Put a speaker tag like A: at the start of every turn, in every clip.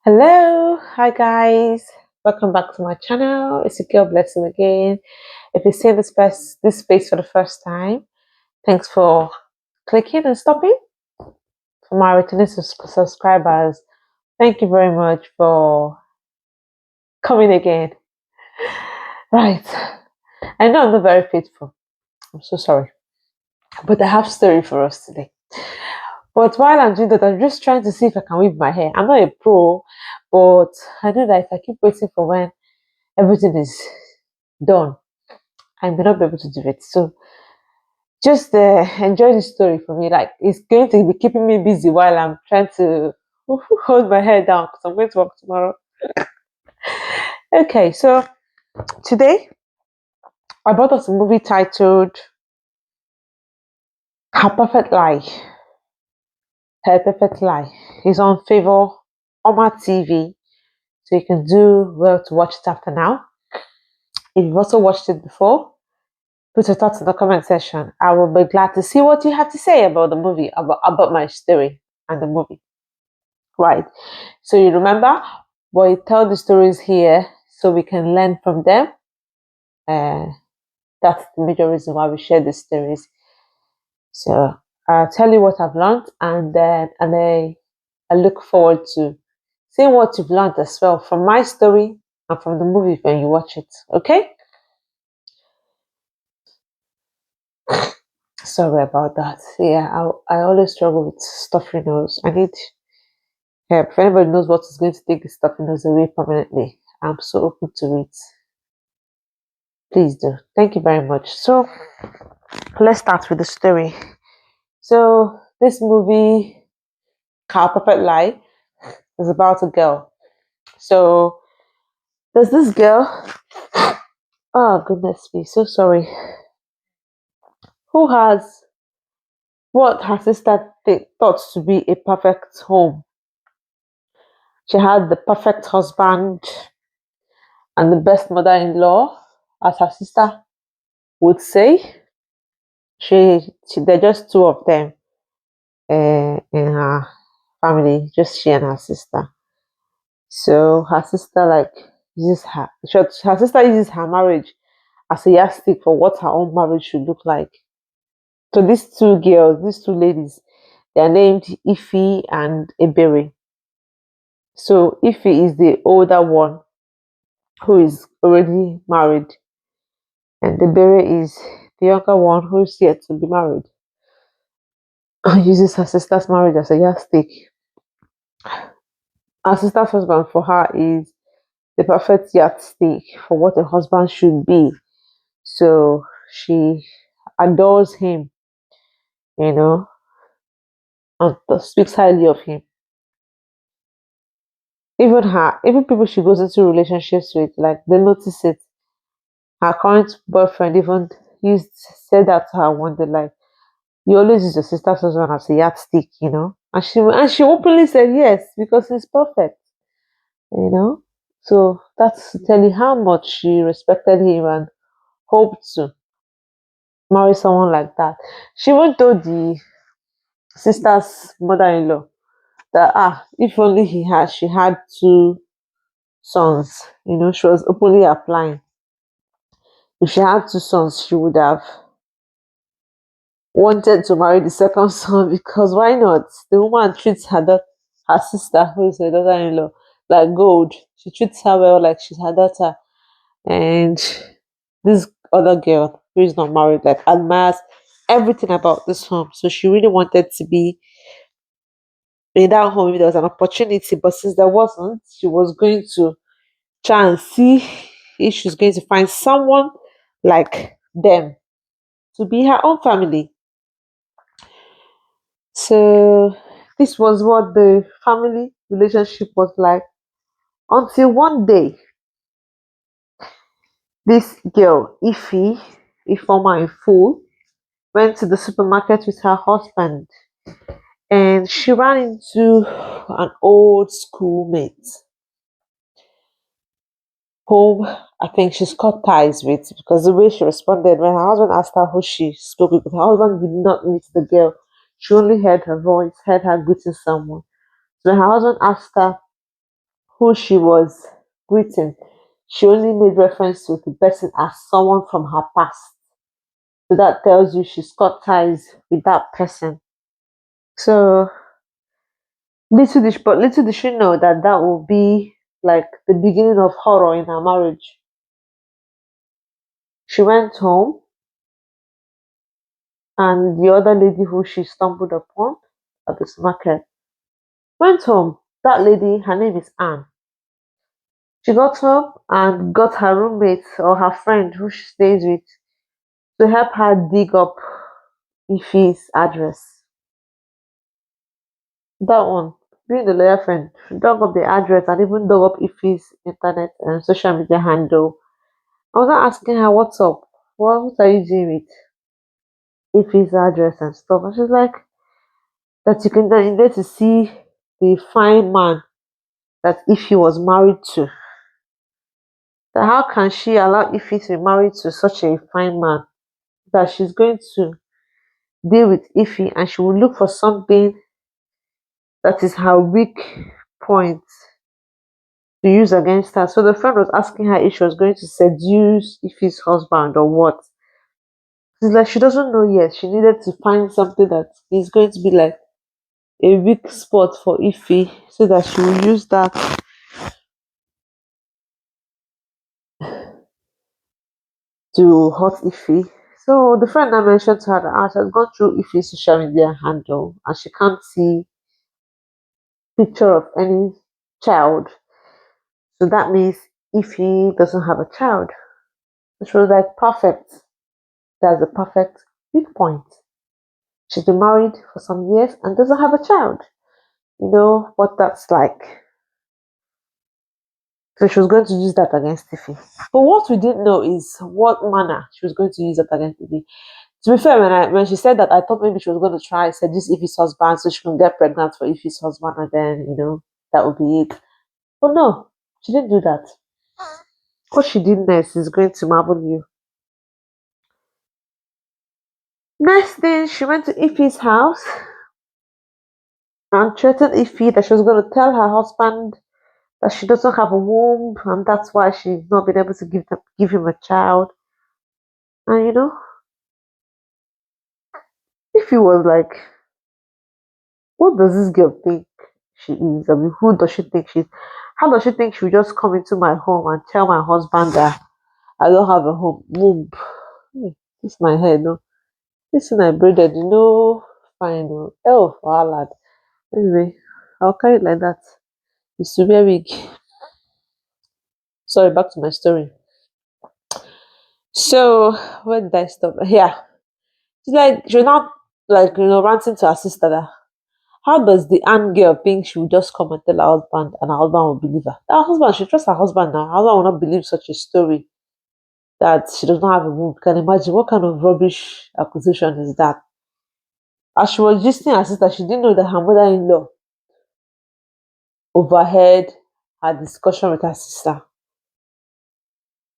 A: Hello, hi guys, welcome back to my channel. It's a girl blessing again. If you're seeing this space for the first time, thanks for clicking and stopping. For my returning subscribers, thank you very much for coming again. Right, I know I'm not very faithful. I'm so sorry, but I have story for us today. But while I'm doing that, I'm just trying to see if I can weave my hair. I'm not a pro, but I know that if I keep waiting for when everything is done, I may not be able to do it. So just enjoy the story for me. Like it's going to be keeping me busy while I'm trying to hold my head down because I'm going to work tomorrow. Okay, so today I brought us a movie titled Her Perfect Lie. Her Perfect Lie. It's on Favour Oma TV. So you can do well to watch it after now. If you've also watched it before, put your thoughts in the comment section. I will be glad to see what you have to say about the movie, about my story and the movie. Right. So you remember, we tell the stories here so we can learn from them. That's the major reason why we share these stories. So I'll tell you what I've learned, and then I look forward to seeing what you've learned as well from my story and from the movie when you watch it. Okay? Sorry about that. Yeah, I always struggle with stuffy nose. I need help. If anybody knows what is going to take the stuffy nose away permanently, I'm so open to it. Please do. Thank you very much. So let's start with the story. So this movie, Her Perfect Lie, is about a girl. So there's this girl. Oh goodness me, so sorry. Who has what her sister thought to be a perfect home. She had the perfect husband and the best mother-in-law, as her sister would say. They're just two of them in her family, just she and her sister. So her sister uses her sister uses her marriage as a yardstick for what her own marriage should look like. So these two girls, these two ladies, they are named Ife and Ebere. So Ife is the older one who is already married, and Ebere is the younger one who is yet to be married. Uses her sister's marriage as a yardstick. Her sister's husband for her is the perfect yardstick for what a husband should be. So she adores him, and speaks highly of him. Even people she goes into relationships with, like they notice it. Her current boyfriend even said that to her one day, like, you always use your sister's husband as a yardstick. And she openly said yes, because he's perfect, you know. So that's to tell you how much she respected him and hoped to marry someone like that. She even told the sister's mother-in-law that if only she had two sons, she was openly applying. If she had two sons, she would have wanted to marry the second son, because why not? The woman treats her sister, who is her daughter-in-law, like gold. She treats her well, like she's her daughter. And this other girl who is not married, like, admires everything about this home. So she really wanted to be in that home if there was an opportunity. But since there wasn't, she was going to try and see if she's going to find someone like them to be her own family. So this was what the family relationship was like, until one day this girl, Ifeoma in full, went to the supermarket with her husband, and she ran into an old schoolmate whom I think she's cut ties with, because the way she responded when her husband asked her who she spoke with, her husband did not meet the girl. She only heard her voice, heard her greeting someone. So when her husband asked her who she was greeting, she only made reference to the person as someone from her past. So that tells you she's cut ties with that person. So little did she know that that will be like the beginning of horror in her marriage. She went home, and the other lady who she stumbled upon at this market went home. That lady, her name is Anne. She got home and got her roommate or her friend who she stays with to help her dig up Ife's address. That one, being the lawyer friend, she dug up the address and even dug up Ife's internet and social media handle. I was not asking her what's up. What are you doing with Ife's address and stuff? And she's like, that you can then get to see the fine man that Ife was married to. That how can she allow Ife to be married to such a fine man? That she's going to deal with Ife and she will look for something that is her weak point to use against her. So the friend was asking her if she was going to seduce Ife's husband or what. She's like, she doesn't know yet. She needed to find something that is going to be like a weak spot for Ife so that she will use that to hurt Ife. So the friend I mentioned to her that she has gone through Ife's social media handle and she can't see picture of any child. So that means Ife doesn't have a child. She was like, perfect. That's the perfect weak point. She's been married for some years and doesn't have a child. You know what that's like. So she was going to use that against Ife. But what we didn't know is what manner she was going to use that against Ife. To be fair, when she said that, I thought maybe she was going to try seduce Ife's husband so she can get pregnant for Ife's husband and then, that would be it. But no, she didn't do that. What she did next is going to marvel you. Next thing, she went to Ife's house and threatened Ife that she was going to tell her husband that she doesn't have a womb and that's why she's not been able to give him a child. And Ife was like, what does this girl think she is? I mean, who does she think she is? How does she think she will just come into my home and tell my husband that I don't have a womb? This is my head, no. This thing I braided, fine. Oh, lad. Anyway, I'll carry it like that. It's to wear wig. Sorry, back to my story. So, where did I stop? Yeah. She's like, she's not like, ranting to her sister that how does the Ann girl think she will just come and tell her husband and her husband will believe her? Her husband, she trusts her husband now. Her husband will not believe such a story that she does not have a womb. Can you imagine what kind of rubbish accusation is that? As she was listening her sister, she didn't know that her mother-in-law overheard her discussion with her sister.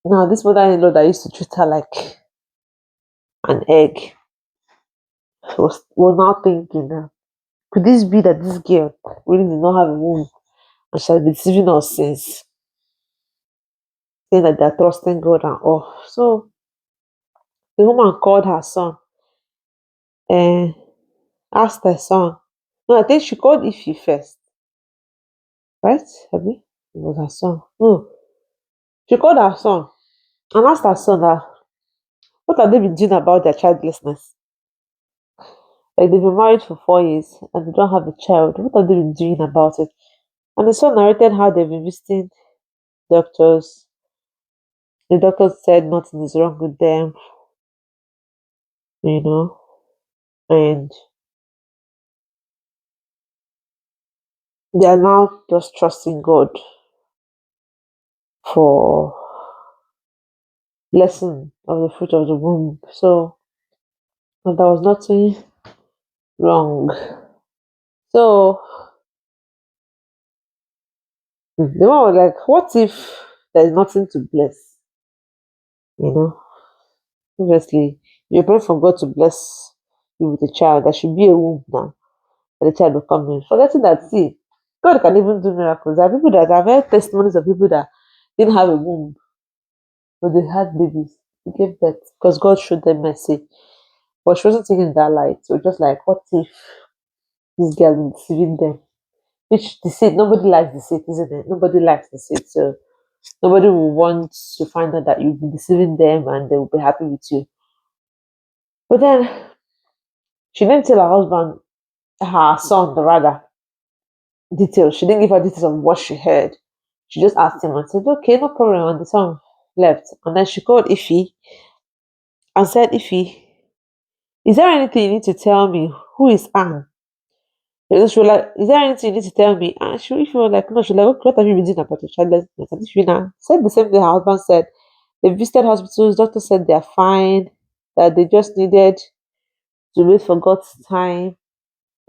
A: Now, this mother-in-law that used to treat her like an egg was now thinking, could this be that this girl really did not have a womb and she has been deceiving us since? Saying that they're trusting God and all. So the woman called her son and asked her son. No, I think she called Ife first. Right? Abi? It was her son. No. She called her son and asked her son that what have they been doing about their childlessness? Like they've been married for 4 years and they don't have a child. What have they been doing about it? And the son narrated how they've been visiting doctors. The doctors said nothing is wrong with them, and they are now just trusting God for blessing of the fruit of the womb. So there was nothing wrong. So the one was like, what if there's nothing to bless? Obviously, you pray for God to bless you with a child. There should be a womb now. And the child will come in. Forgetting that, see, God can even do miracles. There are people that I've heard testimonies of people that didn't have a womb, but they had babies. They gave birth because God showed them mercy. But she wasn't thinking in that light. So just like, what if this girl is deceiving them? Which deceit, nobody likes deceit, isn't it? Nobody likes deceit. So nobody will want to find out that you've been deceiving them and they will be happy with you. But then she didn't tell her husband, her son, rather, details. She didn't give her details of what she heard. She just asked him and said, okay, no problem. And the son left. And then she called Ify and said, Ify, is there anything you need to tell me? Who is Anne? She was like, is there anything you need to tell me? And she was like, no, she was like, okay, what have you been doing about your childlessness? And Ify now said the same thing her husband said. They visited hospitals, doctor said they're fine, that they just needed to wait for God's time.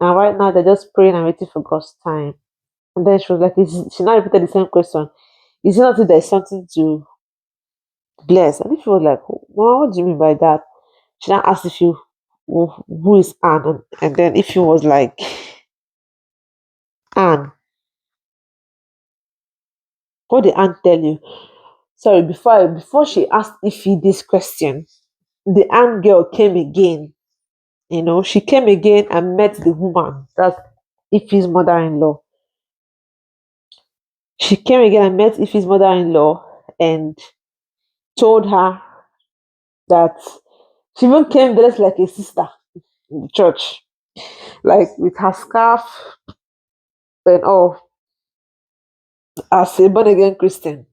A: And right now they're just praying and waiting for God's time. And then she was like, she now repeated the same question. Is it not that there's something to bless? And if she was like, well, what do you mean by that? She now asked if you who is Anne, and then if he was like, Anne, what did Anne tell you? Sorry, before she asked Ify this question, the Anne girl came again. She came again and met the woman. That's Ify's mother-in-law. She came again and met Ify's mother-in-law and told her that she even came dressed like a sister in the church, like with her scarf and all, as a born again Christian.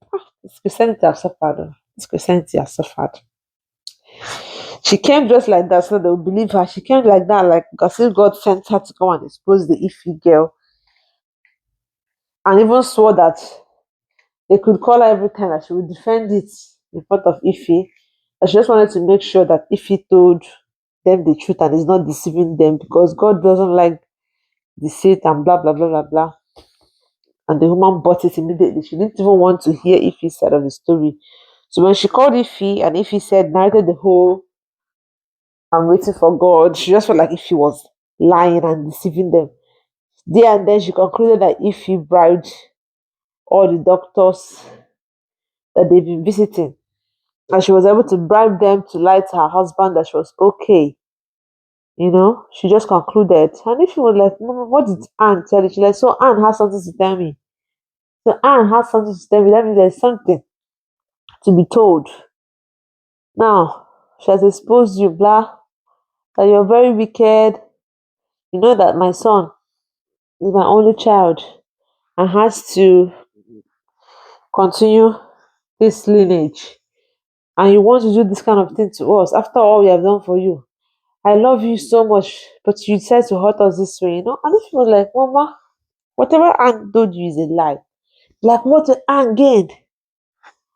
A: This Christianity has suffered. This Christianity has suffered. She came dressed like that so they would believe her. She came like that, like as if God sent her to come and expose the Ify girl, and even swore that they could call her every time that she would defend it in front of Ify. That she just wanted to make sure that Ify told them the truth and is not deceiving them because God doesn't like deceit and blah blah blah blah blah. And the woman bought it immediately. She didn't even want to hear Ify's side of the story. So when she called Ify and Ify said, narrated the whole, I'm waiting for God, she just felt like Ify was lying and deceiving them. There and then she concluded that Ify bribed all the doctors that they've been visiting. And she was able to bribe them to lie to her husband that she was okay. She just concluded. And if she was like, Mama, what did Anne tell you? She's like, so Anne has something to tell me. So Anne has something to tell me. That means there's something to be told. Now, she has exposed you, blah, that you're very wicked. You know that my son is my only child and has to continue this lineage. And you want to do this kind of thing to us after all we have done for you. I love you so much, but you decide to hurt us this way, And if she was like, Mama, whatever Anne told you is a lie. Like, what will Anne gain?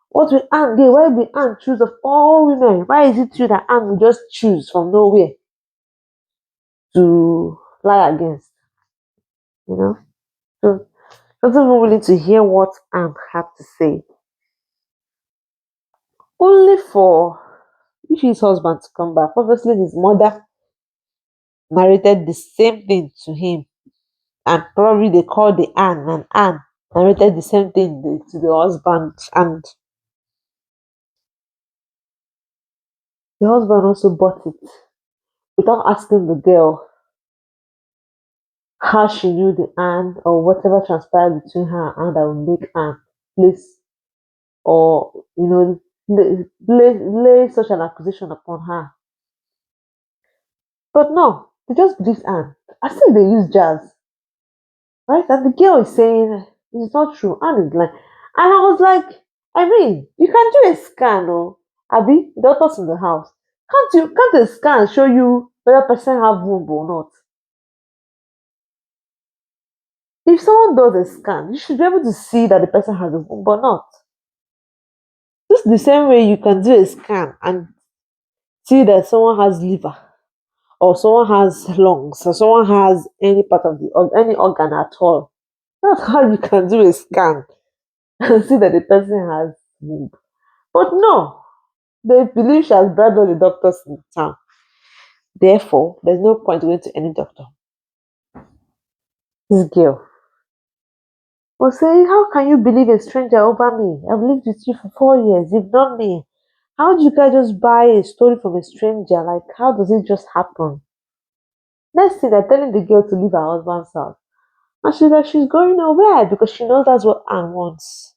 A: What will Anne gain? Why will Anne choose of all women? Why is it you that Anne will just choose from nowhere to lie against? So she wasn't even willing to hear what Anne had to say. Only for his husband to come back. Obviously, his mother narrated the same thing to him. And probably they called the Anne, and Anne narrated the same thing to the husband. And the husband also bought it without asking the girl how she knew the Anne or whatever transpired between her and that would make Anne place or lay such an accusation upon her. But no, they just believed Anne. I think they use jazz. Right? And the girl is saying it's not true. Anne is lying. And I was like, you can do a scan, or Abby, doctors in the house. Can't a scan show you whether person have womb or not? If someone does a scan, you should be able to see that the person has a womb or not. Just the same way you can do a scan and see that someone has liver, or someone has lungs, or someone has any part of any organ at all. That's how you can do a scan and see that the person has womb. But no, they believe she has bribed all the doctors in the town. Therefore, there's no point going to any doctor. This girl, was saying, how can you believe a stranger over me? I've lived with you for 4 years. You've known me. How do you guys just buy a story from a stranger? Like, how does it just happen? Next thing, they're telling the girl to leave her husband's house. And she's like, she's going nowhere because she knows that's what Anne wants.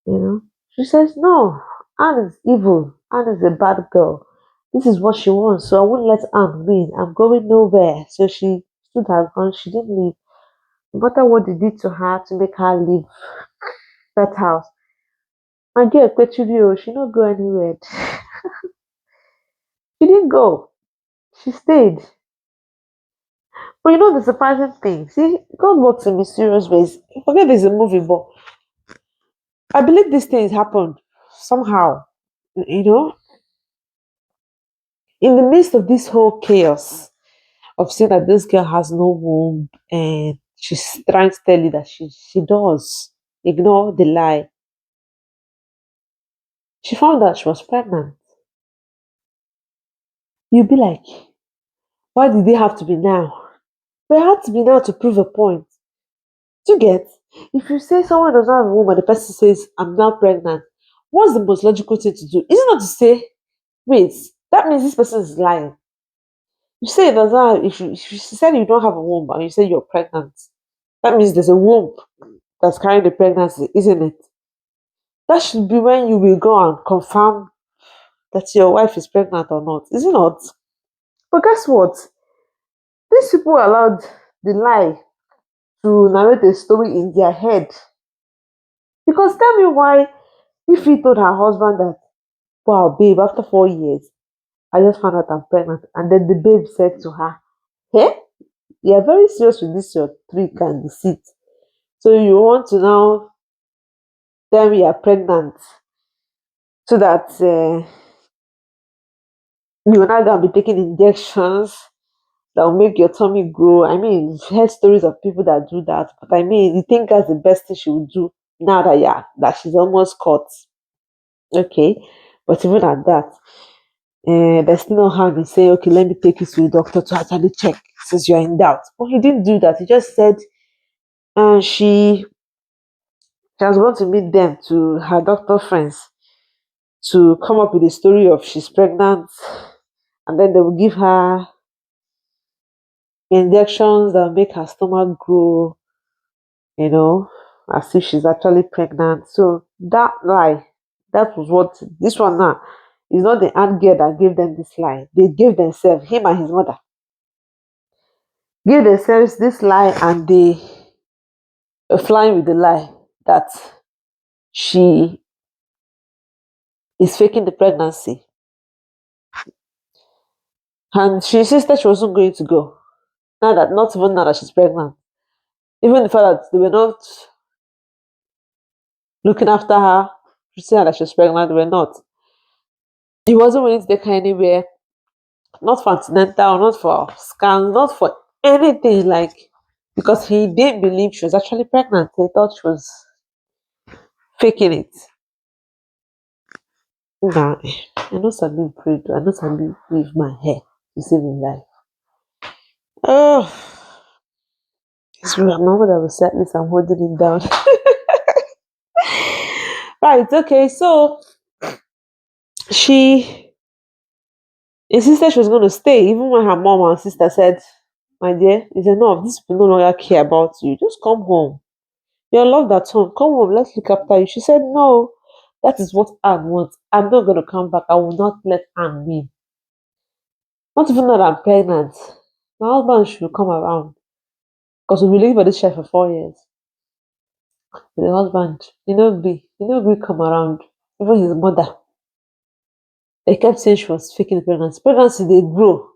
A: You know? She says, no, Anne is evil. Anne is a bad girl. This is what she wants, so I won't let Anne win. I'm going nowhere. So she stood her ground. She didn't leave. No matter what they did to her to make her leave that house. My girl, Petudio, she not go anywhere. She didn't go. She stayed. But you know the surprising thing, see, God works in mysterious ways. Forget there's a movie, but I believe these things happened somehow. You know, in the midst of this whole chaos of saying that this girl has no womb and she's trying to tell you that she does. Ignore the lie. She found out she was pregnant. You'll be like, why did they have to be now? But it had to be now to prove a point. Do you get? If you say someone does not have a womb and the person says, I'm now pregnant, what's the most logical thing to do? Is it not to say, wait, that means this person is lying. You say it does not have, if you said you don't have a womb and you say you're pregnant, that means there's a womb that's carrying the pregnancy, isn't it? That should be when you will go and confirm that your wife is pregnant or not, is it not? But guess what? These people allowed the lie to narrate a story in their head. Because tell me why, if he told her husband that, wow, babe, after 4 years, I just found out I'm pregnant. And then the babe said to her, hey, you're very serious with this, your trick and deceit. So you want to now tell me you're pregnant so that you're not going to be taking injections that will make your tummy grow. I mean, I've heard stories of people that do that. But I mean, you think that's the best thing she would do now that, yeah, that she's almost caught. Okay. But even at that, there's still no harm in saying, okay, let me take you to the doctor to actually check since you're in doubt. But he didn't do that. He just said she was going to meet them, to her doctor friends, to come up with a story of she's pregnant, and then they will give her injections that will make her stomach grow, you know, as if she's actually pregnant. So that lie, that was what this one now is not the aunt girl that gave them this lie. They gave themselves, him and his mother, gave themselves this lie, and they were flying with the lie that she is faking the pregnancy. And she insisted she wasn't going to go. Now that, not even now that she's pregnant. Even the fact that they were not looking after her, she said that she was pregnant, they were not. He wasn't willing to take her anywhere, not for antenatal, not for scans, not for anything, like, because he didn't believe she was actually pregnant. He thought she was faking it. Nah, I know something pray to, I know something with my hair to save my life. Oh, it's my mama that will set this, I'm holding it down. Right, okay, so she insisted she was going to stay, even when her mom and sister said, my dear, it's enough. These people no longer care about you. Just come home. You're loved at home. Come home. Let's look after you. She said, no, that is what Anne wants. I'm not going to come back. I will not let Anne win. Not even that I'm pregnant. My husband should come around. Because we've been living for this child for 4 years. The husband, we come around. Even his mother. They kept saying she was faking the pregnancy. Pregnancy, they grow.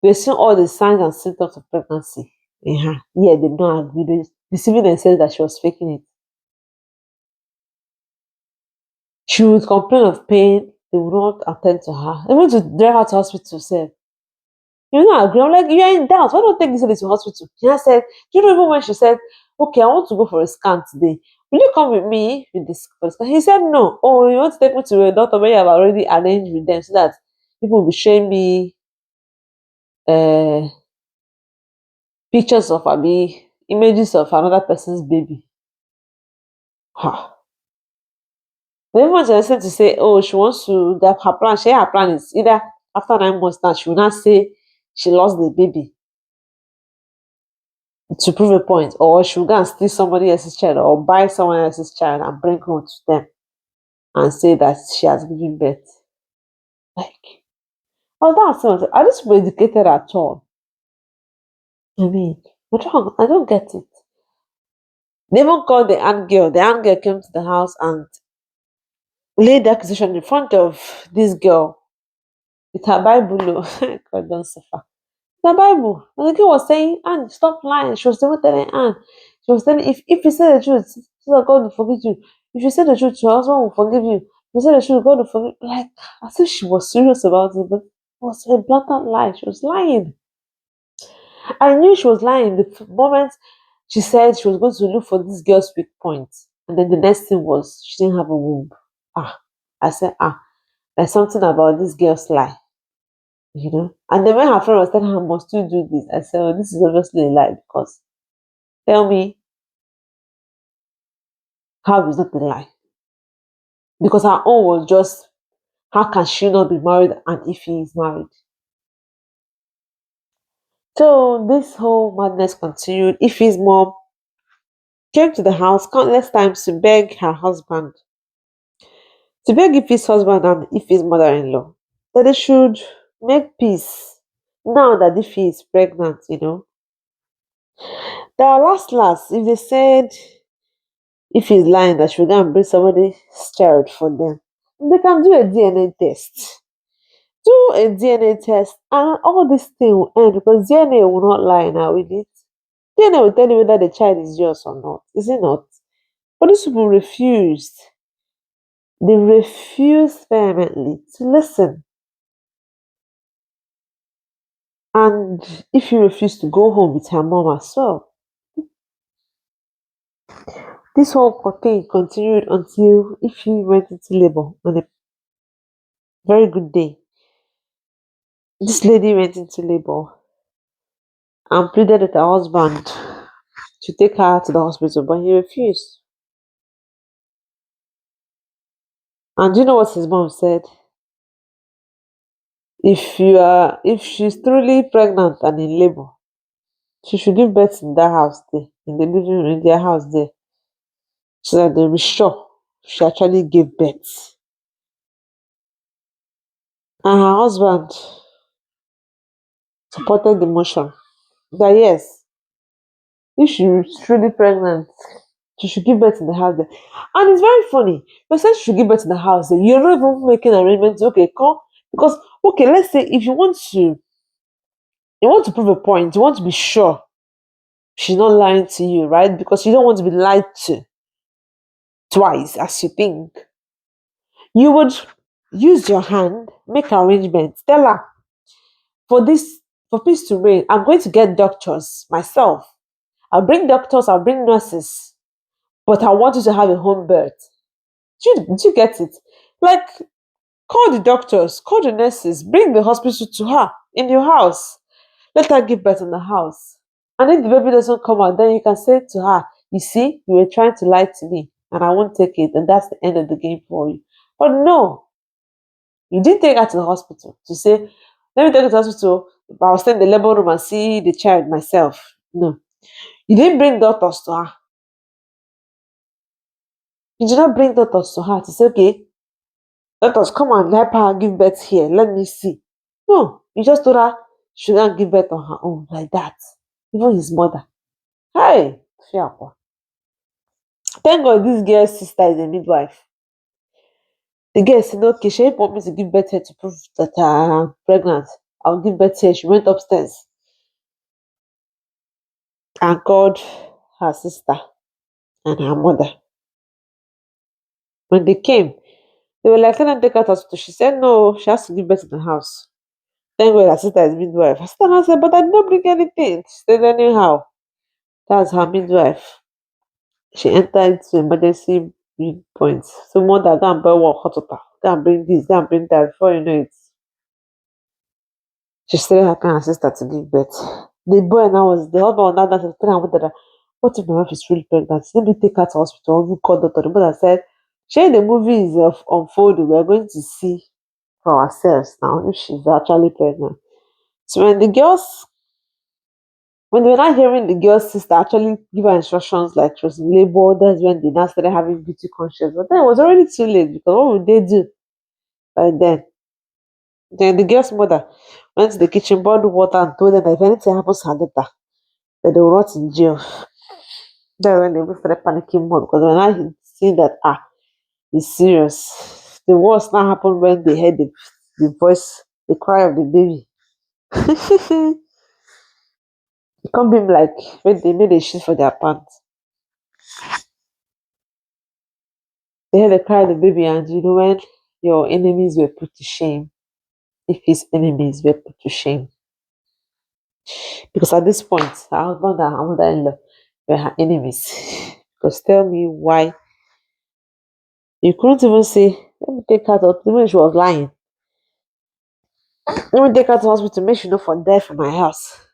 A: They're seeing all the signs and symptoms of pregnancy in her. Yeah, they don't agree. They deceiving themselves that she was faking it. She would complain of pain. They would not attend to her. Even to drive her to hospital, said, you know, agree. I'm like, you're in doubt. Why don't take this lady to hospital? She said, do you know, even when she said, okay, I want to go for a scan today. Will you come with me with this scan? He said, no. Oh, you want to take me to a doctor where you have already arranged with them so that people will be showing me pictures of images of another person's baby. Ha. They even suggested to say, oh, she wants to that her plan. Her plan is either after 9 months now she will not say she lost the baby to prove a point, or she will go and steal somebody else's child or buy someone else's child and bring home to them and say that she has given birth. Like, oh, that's not. Are these people educated at all? I mean, I don't get it. They even called the aunt girl. The aunt girl came to the house and laid the accusation in front of this girl with her Bible. God don't suffer. The Bible. And the girl was saying, Anne, stop lying. She was even telling Anne. She was telling, if you say the truth, so that God will forgive you. If you say the truth, your husband will forgive you. If you say the truth, God will forgive you. Like, as if she was serious about it, but it was a blatant lie. She was lying. I knew she was lying the moment she said she was going to look for this girl's weak point. And then the next thing was she didn't have a womb. I said, there's something about this girl's lie. And then when her friend was telling her, must you do this? I said, oh, this is obviously a lie because tell me how is not a lie? Because her own was just, how can she not be married and if he is married? So this whole madness continued. Ife's mom came to the house countless times to beg her husband, to beg Ife's husband and Ife's mother-in-law that they should make peace now that Ife is pregnant. That last, if they said if he's lying that she'll go and bring somebody's child for them, they can do a DNA test. Do a DNA test and all this thing will end because DNA will not lie now with it. DNA will tell you whether the child is yours or not. Is it not? But these people refused. They refused vehemently to listen. And if you refuse to go home with her mom as well, this whole thing continued until if she went into labor on a very good day. This lady went into labor and pleaded with her husband to take her to the hospital, but he refused. And do you know what his mom said? If she's truly pregnant and in labor, she should give birth in that house there, in the living room, in their house there, so that they'll be sure she actually gave birth. And her husband supported the motion that yes, if she's truly pregnant, she should give birth in the house there. And it's very funny. You said she should give birth in the house there. You're not even making arrangements. Okay, come. Because let's say if you want to prove a point, you want to be sure she's not lying to you, right? Because you don't want to be lied to twice as you think. You would use your hand, make arrangements, tell her for peace to reign, I'm going to get doctors myself. I'll bring doctors, I'll bring nurses, but I want you to have a home birth. Did you get it? Like, call the doctors, call the nurses, bring the hospital to her in your house. Let her give birth in the house. And if the baby doesn't come out, then you can say to her, you see, you were trying to lie to me and I won't take it. And that's the end of the game for you. But no, you didn't take her to the hospital to say, let me take her to the hospital, but I'll stay in the labor room and see the child myself. No. You didn't bring doctors to her. You did not bring doctors to her to say, okay, doctors, come and help her give birth here. Let me see. No, you just told her she shouldn't give birth on her own like that. Even his mother. Hey, Fiapa. Thank God this girl's sister is a midwife. The girl said, okay, she want me to give birth here to prove that I'm pregnant. I'll give birth here. She went upstairs and called her sister and her mother. When they came, they were like, let them take her to hospital. She said, no, she has to give birth in the house. Thank God her sister is midwife. Her sister now said, but I did not bring anything. She said, anyhow, that's her midwife. She entered to emergency points. So mother, go and buy one hot water. Go and bring this, go and bring that. Before you know it, she started helping her sister to give birth. The boy now was the husband was now telling her mother that What if my wife is really pregnant? Let me take her to hospital or even call doctor. The mother said, "Shey the movie is unfolding. We are going to see for ourselves now if she's actually pregnant." So when they were not hearing the girl's sister actually give her instructions like she was in labor, that's when they now started having beauty conscience. But then it was already too late because what would they do by then? Then the girl's mother went to the kitchen, boiled water, and told them that if anything happens to her daughter, that they will rot in jail. That's when they even started panicking more because when I see that it's serious. The worst now happened when they heard the voice, the cry of the baby. It can't be like when they made a shit for their pants. They heard the cry of the baby, and when your enemies were put to shame, if his enemies were put to shame. Because at this point, her husband and her mother-in-law were her enemies. Because tell me why you couldn't even say, let me take her to even she was lying. Let me take her to hospital, make sure no for death from my house.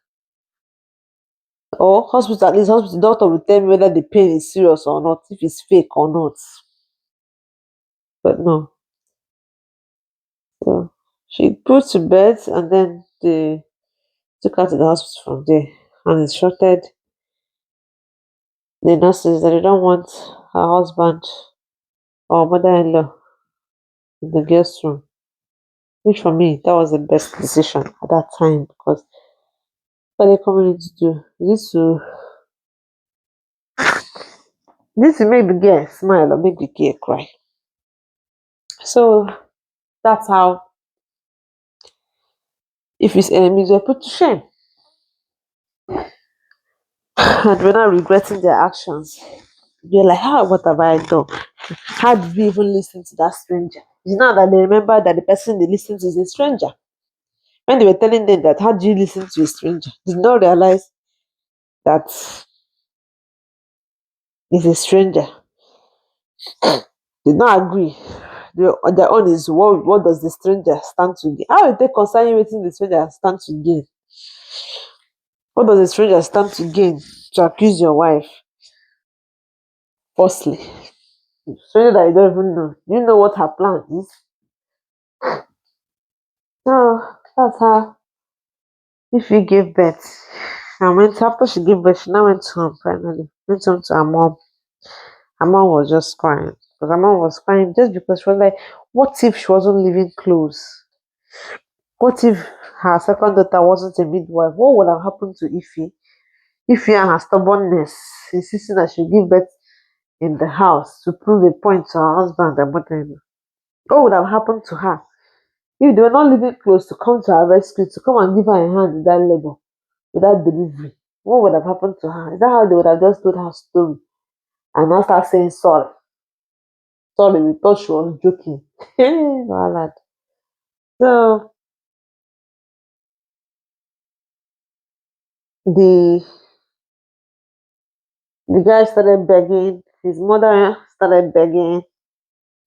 A: Or hospital, at least hospital doctor will tell me whether the pain is serious or not, if it's fake or not. But no. So she put to bed and then they took her to the hospital from there and instructed the nurses that they don't want her husband or mother-in-law in the guest room. Which for me, that was the best decision at that time because what they coming in to do? This to make the girl smile or make the girl cry. So that's how if his enemies were put to shame. And we're not regretting their actions. You're like, what have I done? How did we even listen to that stranger? It's not that they remember that the person they listen to is a stranger. When they were telling them that, how do you listen to a stranger? Did not realize that it's a stranger. Did not agree. Their own is what does the stranger stand to gain? How will they concern you waiting the stranger stand to gain? What does the stranger stand to gain to accuse your wife? Firstly, stranger that you don't even know. You know what her plan is. So that's how if you gave birth. After she gave birth, she now went home finally. Went home to her mom. Her mom was just crying. Because her mom was crying just because she was like, what if she wasn't living close? What if her second daughter wasn't a midwife? What would have happened to Ify? Ify and her stubbornness, insisting that she give birth in the house to prove a point to her husband and mother-in-law. What would have happened to her? If they were not living close to come to her rescue, to come and give her a hand in that labor, with that delivery, what would have happened to her? Is that how they would have just told her story and now start saying sorry? Sorry, we thought she was joking. Well, so the the guy started begging, his mother started begging.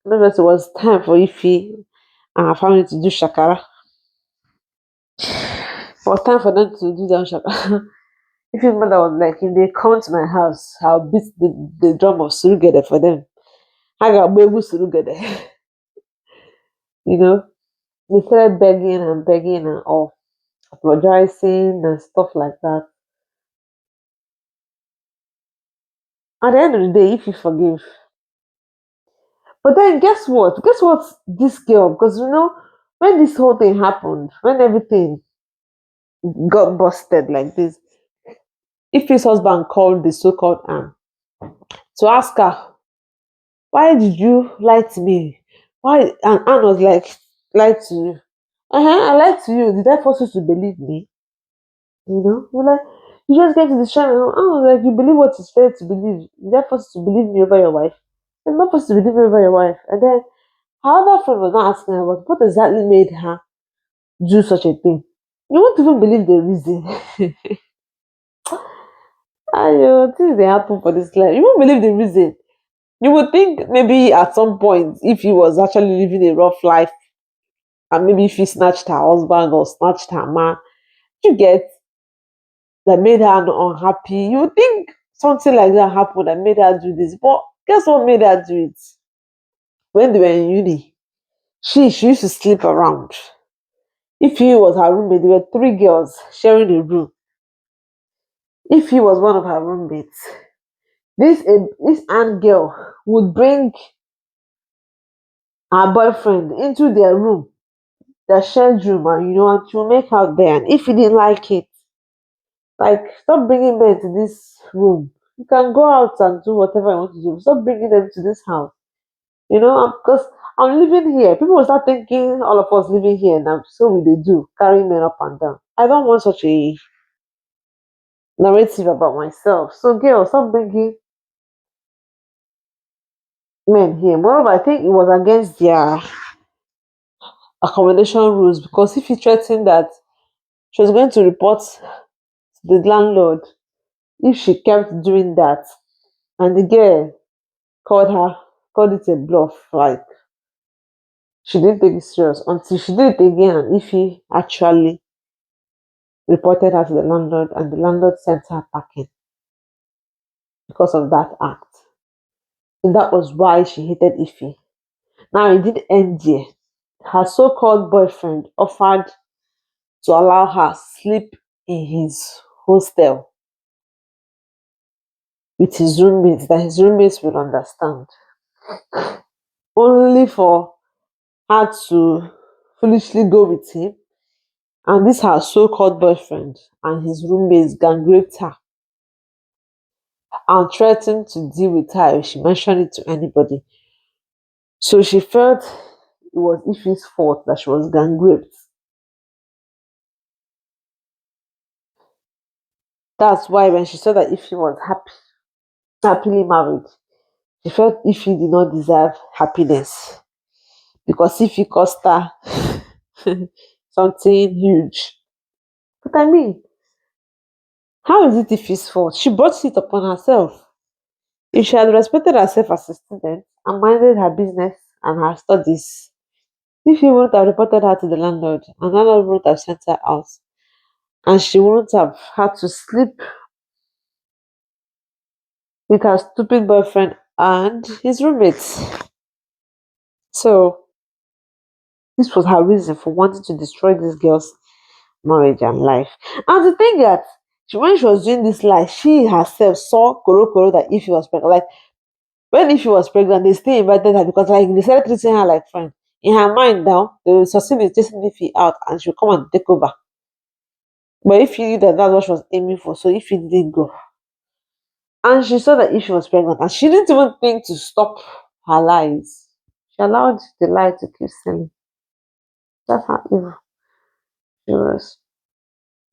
A: Because it was time for Ify and her family to do shakara. It was time for them to do their shakara. Ify's mother was like, if they come to my house, I'll beat the drum of surugede for them. I got baby surugede. They started begging and all, apologizing and stuff like that. At the end of the day, if you forgive. But then guess what? Guess what this girl, because when this whole thing happened, when everything got busted like this, if his husband called the so-called Anne to ask her, why did you lie to me? Why? And Anne was like, lie to you. I lied to you. Did I force you to believe me? You're like, you just get to the shrine. I was like, you believe what is fair to believe. Did I force you to believe me over your wife? I'm not supposed to believe me over your wife. And then her other friend was not asking her what exactly made her do such a thing. You won't even believe the reason. And things they happen for this life. You won't believe the reason. You would think maybe at some point, if he was actually living a rough life, and maybe if he snatched her husband or snatched her man, you get that made her unhappy. You would think something like that happened that made her do this. But guess what made her do it? When they were in uni, she used to sleep around. If he was her roommate, there were three girls sharing a room. If he was one of her roommates, this aunt girl would bring her boyfriend into their room, their shared room, and and she'll make out there. And if he didn't like it, like, stop bringing men to this room. You can go out and do whatever you want to do. Stop bringing them to this house. Because I'm living here. People will start thinking all of us living here now. So we they do carrying men up and down. I don't want such a narrative about myself. So, girl, stop bringing men here. Moreover, I think it was against their accommodation rules, because if he threatened that she was going to report the landlord if she kept doing that, and the girl called it a bluff, like she didn't take it serious until she did it again, and if he actually reported her to the landlord, and the landlord sent her packing because of that act. And that was why she hated Ify. Now it didn't end there. Her so-called boyfriend offered to allow her sleep in his hostel with his roommates, that his roommates will understand. Only for her to foolishly go with him, and this her so-called boyfriend and his roommates gang raped her and threatened to deal with her if she mentioned it to anybody. So she felt it was Ify's fault that she was gang raped. That's why when she saw that Ify was happily married, she felt Ify did not deserve happiness, because Ify cost her something huge. But I mean, how is it Ify's fault? She brought it upon herself. If she had respected herself as a student and minded her business and her studies, if he wouldn't have reported her to the landlord, and the landlord wouldn't have sent her out, and she wouldn't have had to sleep with her stupid boyfriend and his roommates. So this was her reason for wanting to destroy this girl's marriage and life. And the thing that when she was doing this lie, she herself saw Koro that if she was pregnant, like when if she was pregnant, they still invited her because like they started treating her like friend. In her mind now, they will succeed in chasing Ify out and she'll come and take over. But if you knew that that's what she was aiming for, so if you didn't go. And she saw that if she was pregnant, and she didn't even think to stop her lies. She allowed the lie to keep selling. That's how evil she was.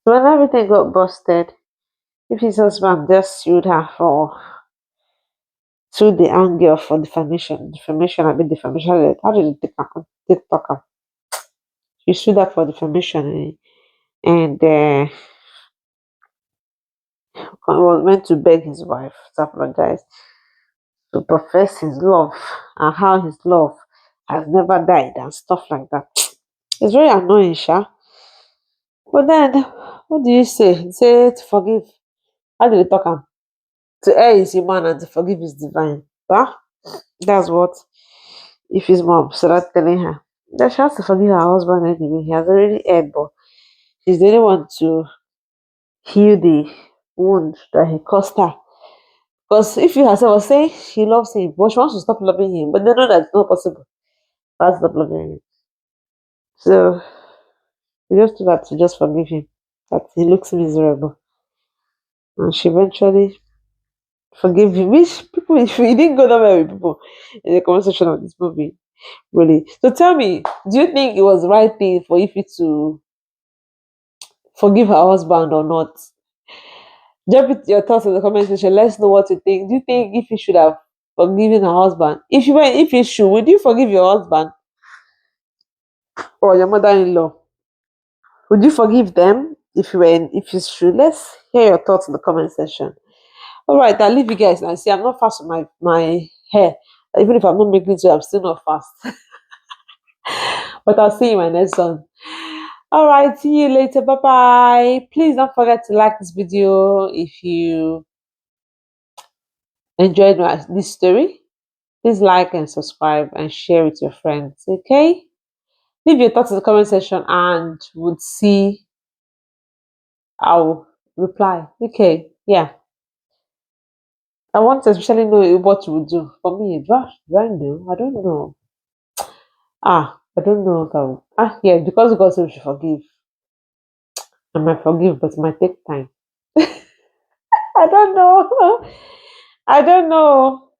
A: So when everything got busted, if his husband just sued her for sued the anger for defamation. Defamation, I mean defamation. How did it take back? He sued her for defamation, and was meant to beg his wife to apologize, to profess his love, and how his love has never died and stuff like that. It's very annoying, Sha. But then, what do you say? Say to forgive. How do they talk? To err is human and to forgive is divine. Huh? That's what if his mom started telling her. That she has to forgive her husband anyway. He has already erred, but she's the only one to heal the wound that he caused her. Because if you herself was saying she loves him, but she wants to stop loving him, but they know that it's not possible. That's not loving him. So she just told her to just forgive him. That he looks miserable. And she eventually forgave him. Which people, if you didn't go that way with people in the conversation of this movie, really. So tell me, do you think it was the right thing for Ify to forgive her husband or not? Drop it your thoughts in the comment section. Let's know what you think. Do you think Ify should have forgiven her husband? If you should, would you forgive your husband or your mother-in-law? Would you forgive them if you should? Let's hear your thoughts in the comment section. All right, I'll leave you guys and see. I'm not fast with my hair. Even if I'm not making it, I'm still not fast. But I'll see you in my next one. All right, see you later. Bye bye. Please don't forget to like this video if you enjoyed this story, please like and subscribe and share with your friends. Okay? Leave your thoughts in the comment section and we'll see. I'll reply. Okay, yeah. I want to especially know what you would do. For me, do I know? I don't know. I don't know if I will. Yeah, because God said we should forgive. I might forgive, but it might take time. I don't know. I don't know.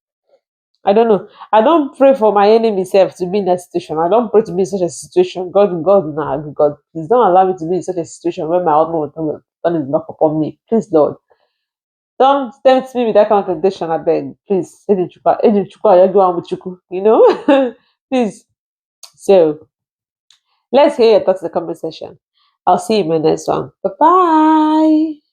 A: I don't know. I don't pray for my enemy self to be in that situation. I don't pray to be in such a situation. God, nah, God, please don't allow me to be in such a situation where my husband will turn his back upon me. Please, Lord. Don't tempt me with that kind of temptation, I beg. Please. You know? Please. So let's hear your thoughts in the comment section. I'll see you in my next one. Bye bye.